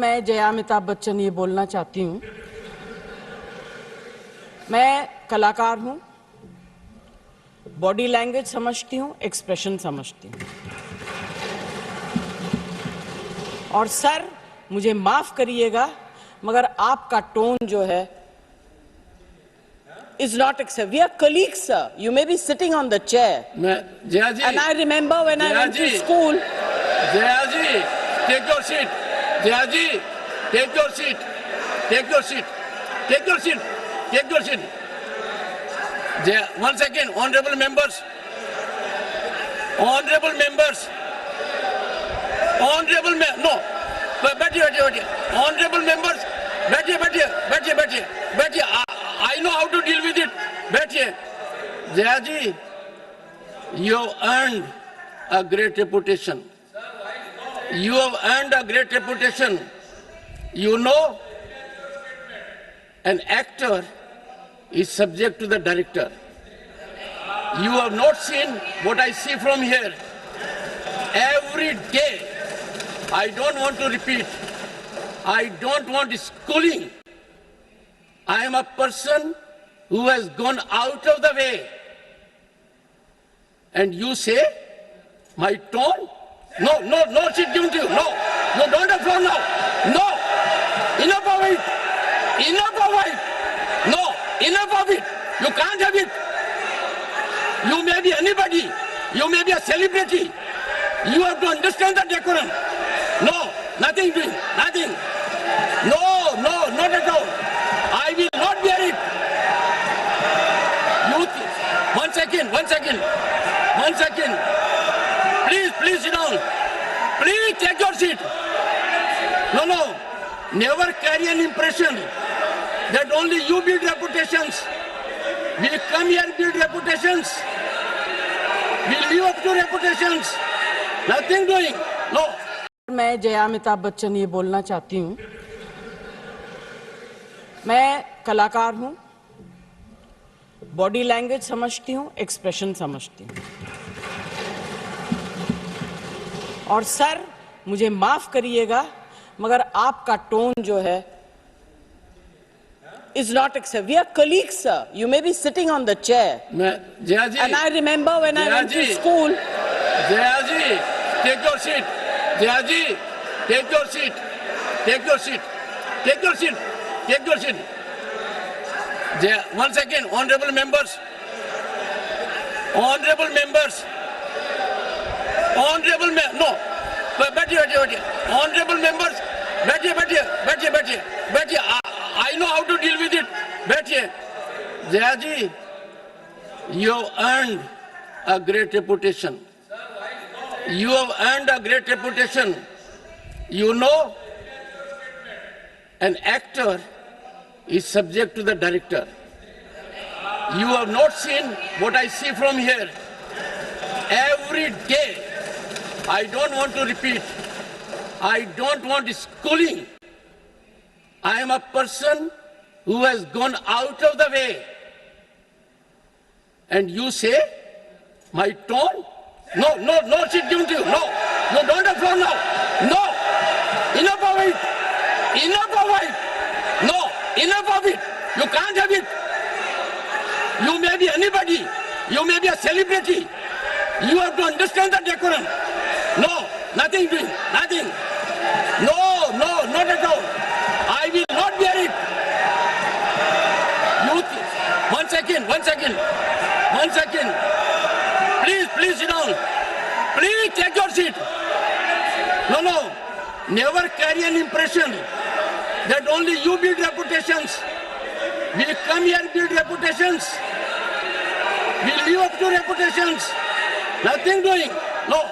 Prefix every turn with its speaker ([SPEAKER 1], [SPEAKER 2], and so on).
[SPEAKER 1] मैं जया अमिताभ बच्चन ये बोलना चाहती हूँ, मैं कलाकार हूँ, बॉडी लैंग्वेज समझती हूँ, एक्सप्रेशन समझती हूँ। और सर मुझे माफ करिएगा मगर आपका टोन जो है is not acceptable. We are colleagues, sir. You may be sitting on the chair.
[SPEAKER 2] Jaya ji.
[SPEAKER 1] And I remember when I went to school.
[SPEAKER 2] Jaya ji, take your seat. Jaya ji, take your seat. Take your seat. Take your seat. Take your seat. Jaya, one second, honorable members. Honorable members. Honorable no. बैठिए. Honorable members. बैठिए. I know how to deal with it. बैठिए. Jaya ji, you have earned a great reputation. You have earned a great reputation. You know, an actor is subject to the director. You have not seen what I see from here. Every day, I don't want to repeat. I don't want schooling. I am a person who has gone out of the way. And you say, my tone? No, she's given to you. No, don't have floor now. No, enough of it. No, enough of it. You can't have it. You may be anybody. You may be a celebrity. You have to understand the decorum. No, nothing doing, nothing. No, not at all. I will not bear it. One second. Please sit down. Please take your seat. No. Never carry an impression that only you build reputations. We come here and build reputations. We live up to reputations. Nothing doing. No.
[SPEAKER 1] मैं जया अमिताभ बच्चन ये बोलना चाहती हूँ, मैं कलाकार हूँ, body language समझती हूँ, एक्सप्रेशन समझती हूँ। और सर मुझे माफ करिएगा मगर आपका टोन जो है is not acceptable. We are colleagues, sir. You may be sitting on the chair.
[SPEAKER 2] Jaya ji.
[SPEAKER 1] And I remember when I went to school.
[SPEAKER 2] Jaya ji, take your seat. Jaya ji, take your seat. Jaya, one second, honorable members. No, बैठिए. Honorable members, बैठिए. I know how to deal with it. बैठिए. Jaya ji, you have earned a great reputation. You have earned a great reputation. You know, an actor is subject to the director. You have not seen what I see from here. Every day, I don't want to repeat. I don't want schooling. I am a person who has gone out of the way. And you say, my tone? No, she's given to you. No, don't have floor now. No, enough of it. No, enough of it. You can't have it. You may be anybody. You may be a celebrity. You have to understand the decorum. No, nothing doing, nothing. No, not at all. I will not bear it. One second. Please sit down. Please take your seat. No. Never carry an impression that only you build reputations. We come here and build reputations. We live up to reputations. Nothing doing. No.